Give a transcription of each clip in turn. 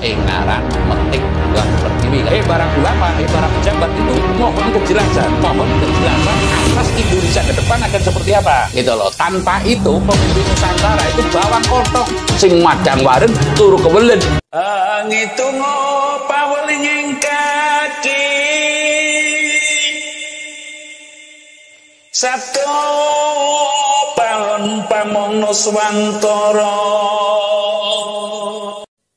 Engaran metik buah pertiwi. Para ulama, para pejabat itu mohon kejelasan atas Indonesia ke depan akan seperti apa gitu loh. Tanpa itu pemimpin Nusantara itu bawang kotok sing madang wareng turu kewelen. Ngitung paweling kaki satu palon pamongno swantara.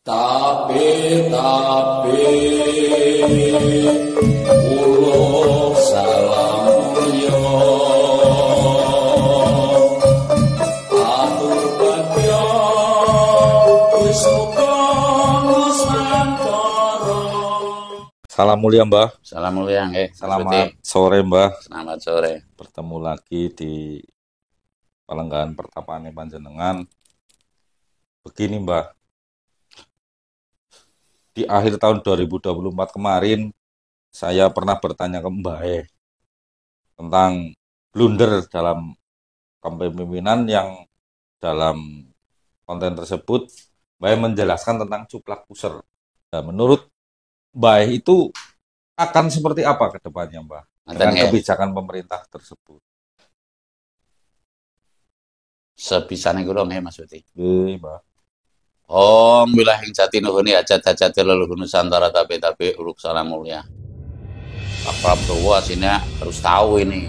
Tapi ulo salam yo atur bagyo wis muga nusantara. Salam mulia Mbah. Salam mulia nggih. Selamat sore Mbah. Selamat sore. Bertemu lagi di Palenggahan Pertapaan Panjenengan. Begini Mbah. Di akhir tahun 2024 kemarin, saya pernah bertanya ke Mbah tentang blunder dalam kepemimpinan yang dalam konten tersebut Mbah menjelaskan tentang cuplak puser. Nah, menurut Mbah itu akan seperti apa ke depannya Mbah dengan kebijakan pemerintah tersebut? Sebisane kula nggih Mas Uti. Nggih, Mbah. Wilayah jati nuhuni hajat leluhur Nusantara tapi uruk salam mulia. Pak Prabowo aslinya harus tahu ini.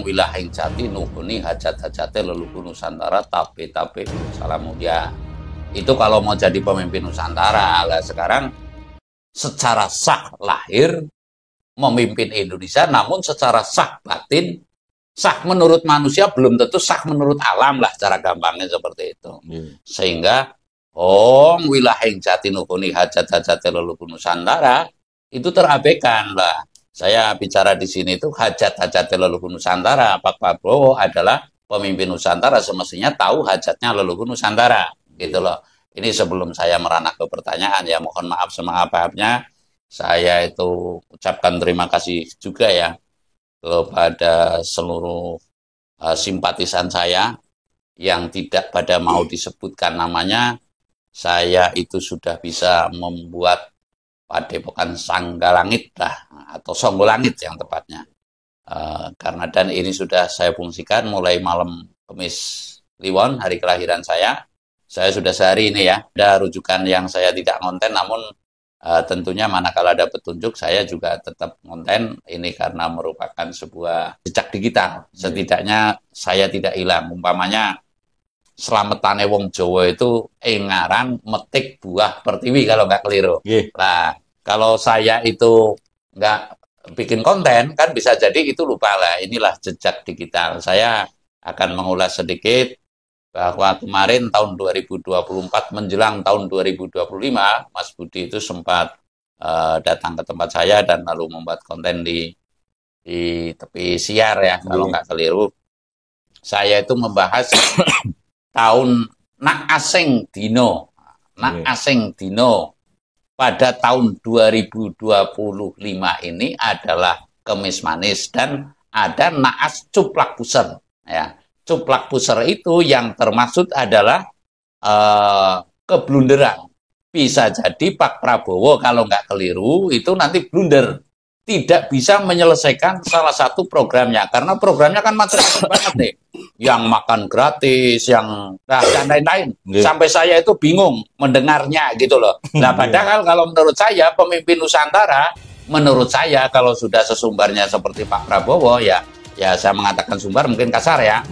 Wilayah jati nuhuni hajat leluhur Nusantara tapi uruk salam mulia. Itu kalau mau jadi pemimpin Nusantara. Lah sekarang secara sah lahir memimpin Indonesia, namun secara sah batin, sah menurut manusia belum tentu sah menurut alam lah, cara gampangnya seperti itu. Sehingga wilayah jati nuhuni hajat leluhur Nusantara itu terabaikan lah. Saya bicara di sini itu hajat leluhur Nusantara. Pak Prabowo adalah pemimpin Nusantara, semestinya tahu hajatnya leluhur Nusantara gitu loh. Ini sebelum saya merana ke pertanyaan ya, mohon maaf semaaf-maafnya. Saya itu ucapkan terima kasih juga ya kepada seluruh simpatisan saya yang tidak pada mau disebutkan namanya. Saya itu sudah bisa membuat Padepokan Sanggalangit lah, atau Songgolangit yang tepatnya. Karena dan ini sudah saya fungsikan mulai malam Kamis Kliwon, hari kelahiran saya. Saya sudah sehari ini ya, ada rujukan yang saya tidak konten, namun tentunya manakala ada petunjuk, saya juga tetap konten. Ini karena merupakan sebuah jejak digital. Setidaknya saya tidak hilang. Umpamanya, Slametane wong Jawa itu engaran metik buah pertiwi kalau nggak keliru. Nah, kalau saya itu nggak bikin konten, kan bisa jadi itu lupa lah. Inilah jejak digital. Saya akan mengulas sedikit bahwa kemarin tahun 2024 menjelang tahun 2025, Mas Budi itu sempat datang ke tempat saya dan lalu membuat konten di tepi siar ya, kalau nggak keliru. Saya itu membahas tahun nak asing dino pada tahun 2025 ini adalah Kemis Manis dan ada naas cuplak puser ya. Cuplak puser itu yang termaksud adalah keblunderan. Bisa jadi Pak Prabowo kalau nggak keliru itu nanti blunder, tidak bisa menyelesaikan salah satu programnya, karena programnya kan macam-macam banget nih, yang makan gratis, yang dan lain-lain. Sampai saya itu bingung mendengarnya gitu loh. Nah, padahal kalau menurut saya pemimpin Nusantara, menurut saya kalau sudah sesumbarnya seperti Pak Prabowo ya saya mengatakan sumbar mungkin kasar ya.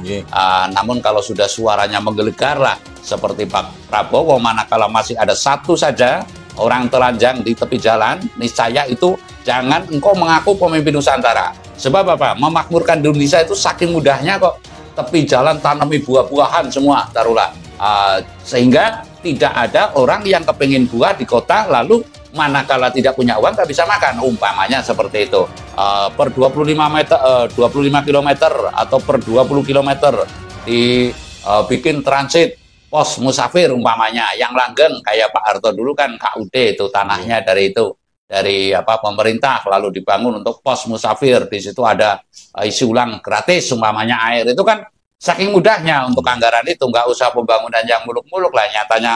Namun kalau sudah suaranya menggelegar lah seperti Pak Prabowo, manakala masih ada satu saja orang telanjang di tepi jalan, niscaya itu jangan engkau mengaku pemimpin Nusantara. Sebab apa? Memakmurkan Indonesia itu saking mudahnya kok. Tepi jalan tanami buah-buahan semua, taruhlah. Sehingga tidak ada orang yang kepingin buah di kota, lalu manakala tidak punya uang nggak bisa makan. Umpamanya seperti itu. Per 25 km atau per 20 km dibikin transit pos musafir umpamanya, yang langgeng kayak Pak Harto dulu kan KUD itu tanahnya dari pemerintah lalu dibangun untuk pos musafir. Di situ ada isi ulang gratis umpamanya air. Itu kan saking mudahnya untuk anggaran itu, nggak usah pembangunan yang muluk-muluk lah. Nyatanya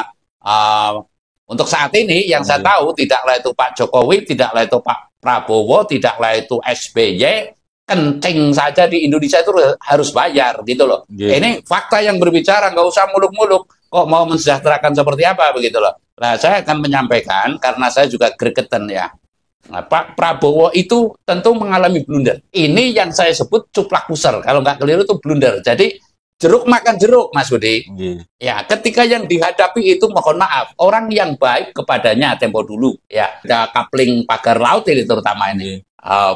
Untuk saat ini yang saya tahu tidaklah itu Pak Jokowi, tidaklah itu Pak Prabowo, tidaklah itu SBY, kencing saja di Indonesia itu harus bayar gitu loh. Ini fakta yang berbicara, nggak usah muluk-muluk. Kok mau mensejahterakan seperti apa begitu loh. Nah, saya akan menyampaikan karena saya juga gregetan ya. Nah, Pak Prabowo itu tentu mengalami blunder. Ini yang saya sebut cuplak pusar. Kalau nggak keliru itu blunder. Jadi jeruk makan jeruk, Mas Budi. Ya, ketika yang dihadapi itu mohon maaf, orang yang baik kepadanya tempo dulu. Ya, ada coupling pagar laut ini terutama ini.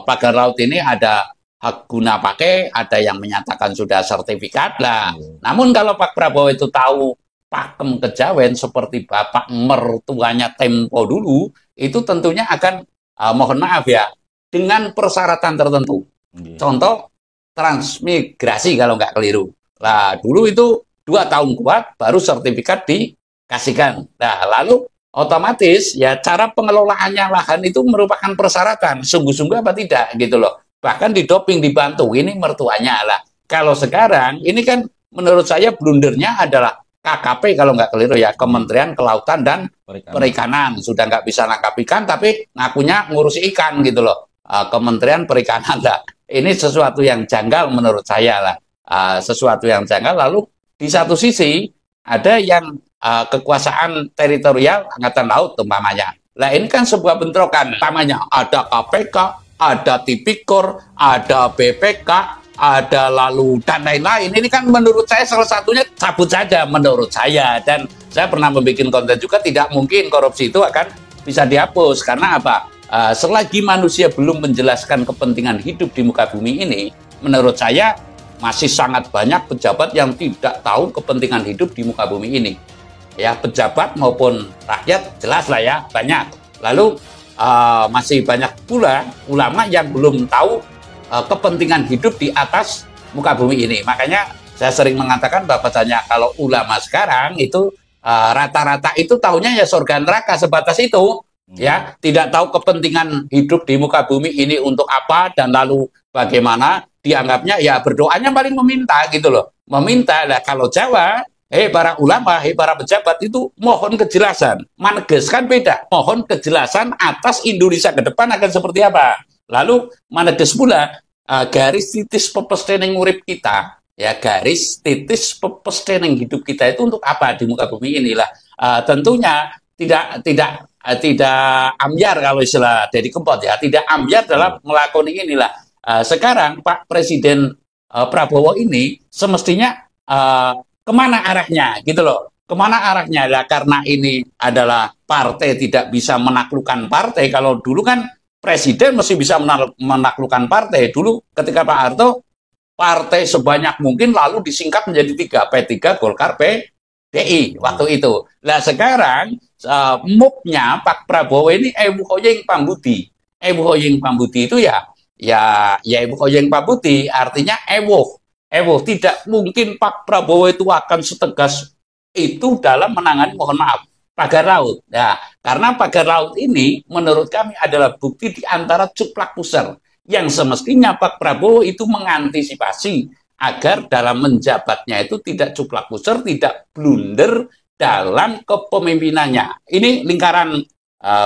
Pagar laut ini ada hak guna pakai, ada yang menyatakan sudah sertifikat lah. Namun kalau Pak Prabowo itu tahu pakem kejawen seperti bapak mertuanya tempo dulu, itu tentunya akan mohon maaf ya, dengan persyaratan tertentu. Contoh transmigrasi kalau nggak keliru. Nah, dulu itu 2 tahun kuat, baru sertifikat dikasihkan. Nah, lalu otomatis ya cara pengelolaannya lahan itu merupakan persyaratan. Sungguh-sungguh apa tidak gitu loh. Bahkan didoping, dibantu. Ini mertuanya lah. Kalau sekarang, ini kan menurut saya blundernya adalah KKP kalau nggak keliru ya, Kementerian Kelautan dan Perikanan. Sudah nggak bisa nangkap ikan, tapi ngakunya ngurusi ikan gitu loh. Kementerian Perikanan lah. Ini sesuatu yang janggal menurut saya lah. Sesuatu yang janggal. Lalu di satu sisi ada yang kekuasaan teritorial Angkatan Laut umpamanya. Nah ini kan sebuah bentrokan. Umpamanya ada KPK, ada Tipikor, ada BPK, ada lalu dan lain-lain. Ini kan menurut saya salah satunya cabut saja menurut saya. Dan saya pernah membuat konten juga, tidak mungkin korupsi itu akan bisa dihapus. Karena apa? Selagi manusia belum menjelaskan kepentingan hidup di muka bumi ini, menurut saya masih sangat banyak pejabat yang tidak tahu kepentingan hidup di muka bumi ini. Ya, pejabat maupun rakyat jelas lah ya, banyak. Lalu masih banyak pula ulama yang belum tahu kepentingan hidup di atas muka bumi ini. Makanya saya sering mengatakan bahwasanya kalau ulama sekarang itu rata-rata itu tahunya ya surga neraka sebatas itu. Ya, tidak tahu kepentingan hidup di muka bumi ini untuk apa dan lalu bagaimana. Dianggapnya ya berdoanya paling meminta gitu loh. Meminta lah kalau Jawa, para ulama, para pejabat itu mohon kejelasan. Maneges kan beda. Mohon kejelasan atas Indonesia ke depan akan seperti apa. Lalu maneges pula garis titis pepestening urip kita, ya garis titis pepestening hidup kita itu untuk apa di muka bumi inilah. Tentunya tidak ambyar kalau istilah Deddy Kempot ya, tidak ambyar dalam melakoni inilah. Sekarang Pak Presiden Prabowo ini semestinya kemana arahnya gitu loh, kemana arahnya lah, karena ini adalah partai tidak bisa menaklukkan partai. Kalau dulu kan presiden mesti bisa menaklukkan partai. Dulu ketika Pak Harto, partai sebanyak mungkin lalu disingkat menjadi 3, P3, Golkar, PDI waktu itu. Nah sekarang move-nya Pak Prabowo ini Ewu Hoying Pambudi. Ewu Hoying Pambudi itu ya Ibu Koyeng Pak Putih, artinya ewoh. Tidak mungkin Pak Prabowo itu akan setegas itu dalam menangani, mohon maaf, pagar laut. Ya, karena pagar laut ini menurut kami adalah bukti di antara cuplak pusar yang semestinya Pak Prabowo itu mengantisipasi agar dalam menjabatnya itu tidak cuplak pusar, tidak blunder dalam kepemimpinannya. Ini lingkaran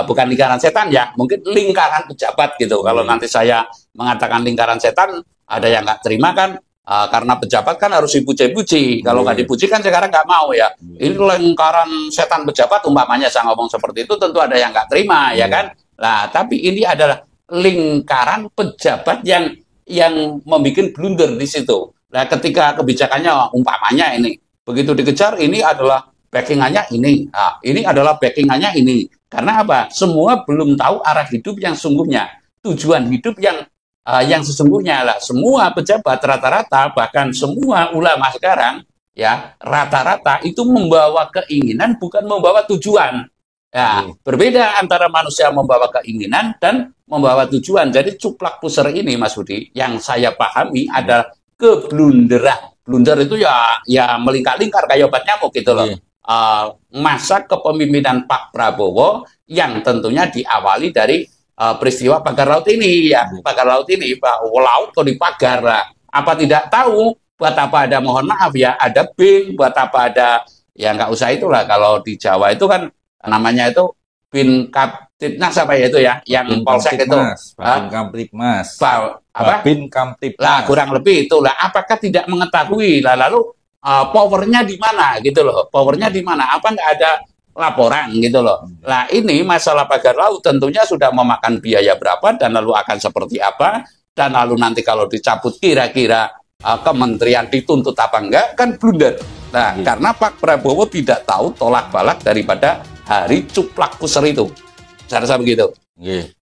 bukan lingkaran setan ya, mungkin lingkaran pejabat gitu. Kalau nanti saya mengatakan lingkaran setan, ada yang nggak terima kan, karena pejabat kan harus dipuji-puji. Kalau nggak dipuji kan sekarang nggak mau ya. Ini lingkaran setan pejabat, umpamanya saya ngomong seperti itu, tentu ada yang nggak terima ya kan. Nah, tapi ini adalah lingkaran pejabat yang membuat blunder di situ. Nah, ketika kebijakannya umpamanya ini, begitu dikejar, ini adalah backingannya ini, ini adalah backingannya ini. Karena apa? Semua belum tahu arah hidup yang sungguhnya, tujuan hidup yang sesungguhnya lah. Semua pejabat rata-rata, bahkan semua ulama sekarang, ya rata-rata itu membawa keinginan bukan membawa tujuan. Ya, berbeda antara manusia membawa keinginan dan membawa tujuan. Jadi cuplak pusar ini, Mas Budi, yang saya pahami adalah keblunderan. Blunder itu ya melingkar-lingkar kayak obat nyamuk gitu loh. Masa kepemimpinan Pak Prabowo yang tentunya diawali dari peristiwa pagar laut ini ya. Pagar laut ini, Pak, laut kok dipagar lah. Apa tidak tahu buat apa ada, mohon maaf ya, ada BIM, buat apa ada, ya nggak usah itulah. Kalau di Jawa itu kan namanya itu Bin Kaptipnas apa ya itu ya, yang Babin Polsek itu. Kamtipmas, Babin Kamtipmas, Apa? Babin Lah Kamtipmas. kurang lebih itulah. Apakah tidak mengetahui? Lah lalu powernya di mana gitu loh? Powernya di mana? Apa nggak ada laporan gitu loh? Lah ini masalah pagar laut tentunya sudah memakan biaya berapa dan lalu akan seperti apa? Dan lalu nanti kalau dicabut kira-kira kementerian dituntut apa enggak kan blunder. Nah, karena Pak Prabowo tidak tahu tolak balak daripada hari cuplak puser itu. Saya rasa begitu. Nggih.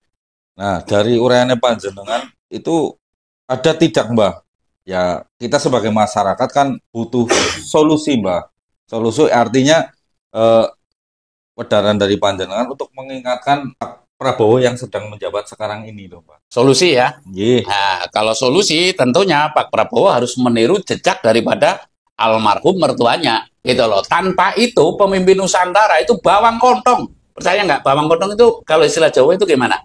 Nah, dari uraiannya panjenengan itu ada tidak, Mbah? Ya, kita sebagai masyarakat kan butuh solusi, Mbah. Solusi artinya edaran dari panjenengan untuk mengingatkan Pak Prabowo yang sedang menjabat sekarang ini loh, Mbah. Solusi ya. Nggih. Nah, kalau solusi tentunya Pak Prabowo harus meniru jejak daripada almarhum mertuanya gitu loh. Tanpa itu pemimpin Nusantara itu bawang kontong. Percaya nggak? Bawang kontong itu kalau istilah Jawa itu gimana?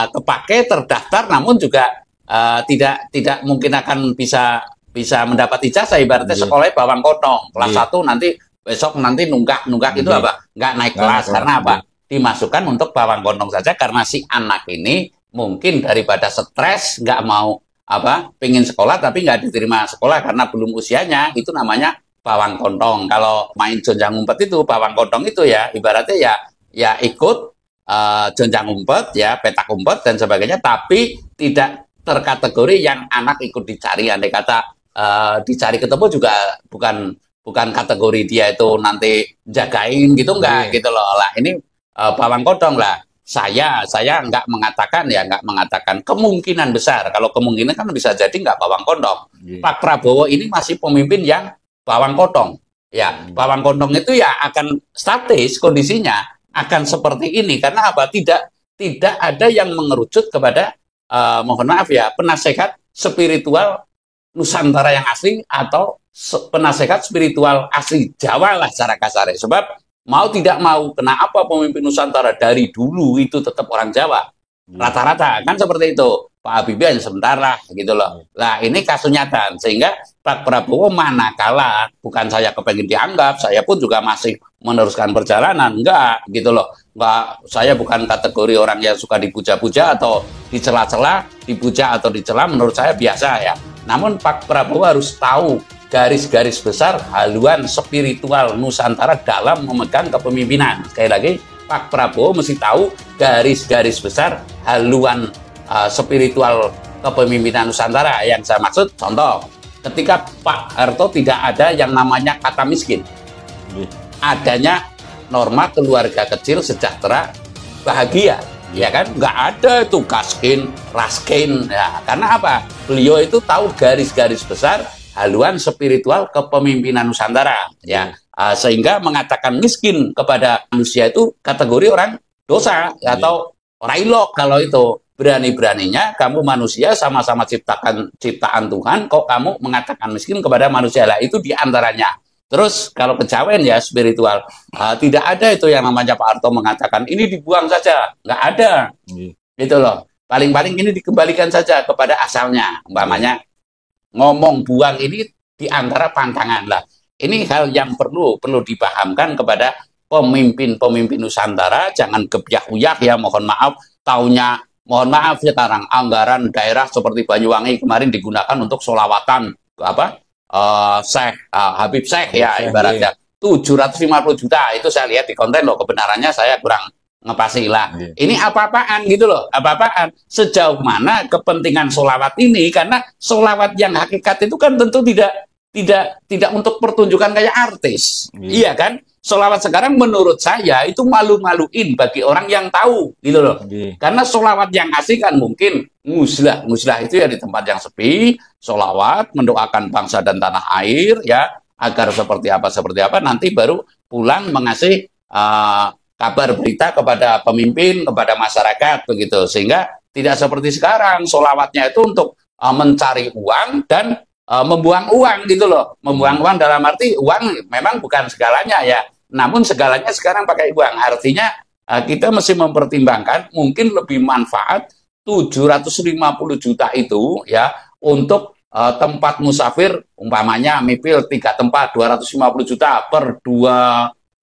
Kepake, terdaftar, namun juga tidak mungkin akan bisa mendapat ijazah. Ibaratnya sekolahnya bawang kontong. Kelas 1 nanti besok nanti nunggak itu apa? Nggak naik kelas karena apa? Dimasukkan untuk bawang kontong saja karena si anak ini mungkin daripada stres nggak mau pengen sekolah tapi nggak diterima sekolah karena belum usianya, itu namanya bawang kontong. Kalau main jonjang umpet itu bawang kontong itu ya ibaratnya ya ikut jonjang umpet ya, petak umpet dan sebagainya, tapi tidak terkategori yang anak ikut dicari. Andai kata dicari ketemu juga bukan kategori dia itu nanti jagain gitu enggak gitu loh. Lah ini bawang kontong lah. Saya nggak mengatakan kemungkinan besar. Kalau kemungkinan kan bisa jadi nggak bawang kontong. Pak Prabowo ini masih pemimpin yang bawang kontong. Ya, bawang kontong itu ya akan statis kondisinya, akan seperti ini karena apa? Tidak ada yang mengerucut kepada mohon maaf ya, penasehat spiritual Nusantara yang asli atau penasehat spiritual asli Jawa lah secara kasar. Sebab mau tidak mau, kenapa pemimpin Nusantara dari dulu itu tetap orang Jawa? Rata-rata kan seperti itu. Pak Habibie hanya sebentar lah gitu loh. Nah ini kasus nyata. Sehingga Pak Prabowo manakala bukan saya kepengen dianggap, saya pun juga masih meneruskan perjalanan. Enggak gitu loh. Enggak, saya bukan kategori orang yang suka dipuja-puja atau dicela-cela, dipuja atau dicela, menurut saya biasa ya. Namun Pak Prabowo harus tahu garis-garis besar haluan spiritual Nusantara dalam memegang kepemimpinan. Sekali lagi, Pak Prabowo mesti tahu garis-garis besar haluan spiritual kepemimpinan Nusantara. Yang saya maksud, contoh, ketika Pak Harto tidak ada yang namanya kata miskin. Adanya norma keluarga kecil sejahtera bahagia. Ya kan, nggak ada itu gaskin, raskin. Ya, karena apa? Beliau itu tahu garis-garis besar haluan spiritual kepemimpinan Nusantara, ya, sehingga mengatakan miskin kepada manusia itu kategori orang dosa atau orang ilok. Kalau itu berani-beraninya kamu manusia sama-sama ciptaan Tuhan, kok kamu mengatakan miskin kepada manusia lah, itu diantaranya. Terus kalau kejawen ya spiritual, tidak ada itu yang namanya Pak Harto mengatakan ini dibuang saja, nggak ada, gitu loh. Paling-paling ini dikembalikan saja kepada asalnya, umpamanya. Ngomong buang ini diantara pantangan lah. Ini hal yang perlu dipahamkan kepada pemimpin Nusantara. Jangan gebyak-uyak ya, mohon maaf. Taunya, mohon maaf sekarang anggaran daerah seperti Banyuwangi kemarin digunakan untuk solawatan Syekh Habib Syekh ya ibaratnya 750 juta. Itu saya lihat di konten loh, kebenarannya saya kurang ngepasi lah. Ini apa-apaan gitu loh, apa-apaan. Sejauh mana kepentingan solawat ini? Karena solawat yang hakikat itu kan tentu tidak untuk pertunjukan kayak artis. Iya kan? Solawat sekarang menurut saya itu malu-maluin bagi orang yang tahu gitu loh. Karena solawat yang asli kan mungkin nguslah itu ya di tempat yang sepi, solawat mendoakan bangsa dan tanah air ya agar seperti apa nanti baru pulang mengasih kabar berita kepada pemimpin, kepada masyarakat begitu. Sehingga tidak seperti sekarang solawatnya itu untuk mencari uang dan membuang uang gitu loh. Membuang uang dalam arti uang memang bukan segalanya ya, namun segalanya sekarang pakai uang. Artinya kita mesti mempertimbangkan mungkin lebih manfaat 750 juta itu ya untuk tempat musafir, umpamanya mipil 3 tempat 250 juta per 2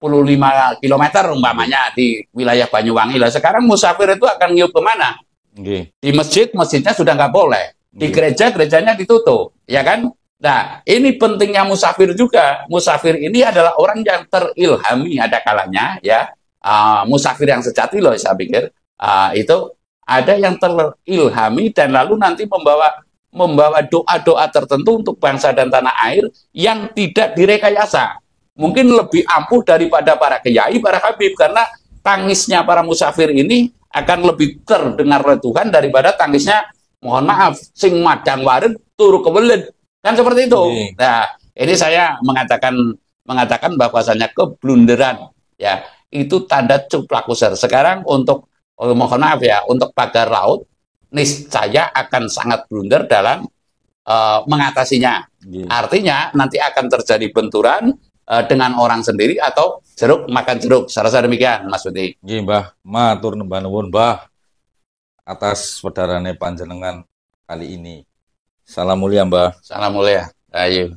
kilometer umpamanya di wilayah Banyuwangi lah. Sekarang musafir itu akan ngiup kemana? Di masjid, masjidnya sudah nggak boleh. Di gereja, gerejanya ditutup, ya kan? Nah, ini pentingnya musafir juga. Musafir ini adalah orang yang terilhami ada kalanya, ya. Musafir yang sejati loh, saya pikir itu ada yang terilhami dan lalu nanti membawa doa-doa tertentu untuk bangsa dan tanah air yang tidak direkayasa. Mungkin lebih ampuh daripada para kiai, para habib, karena tangisnya para musafir ini akan lebih terdengar oleh Tuhan daripada tangisnya, mohon maaf, sing madang warit turu kewelet. Kan seperti itu. Nah, ini saya mengatakan bahwasanya keblunderan ya itu tanda cuplak user. Sekarang untuk mohon maaf ya, untuk pagar laut niscaya akan sangat blunder dalam mengatasinya. Artinya nanti akan terjadi benturan dengan orang sendiri atau jeruk makan jeruk. Saya rasa demikian, Mas Budi. Nggih, Mbah. Matur nembah nuwun, Mbah, atas pedarane panjenengan kali ini. Salam mulia, Mbah. Salam mulia. Ayo.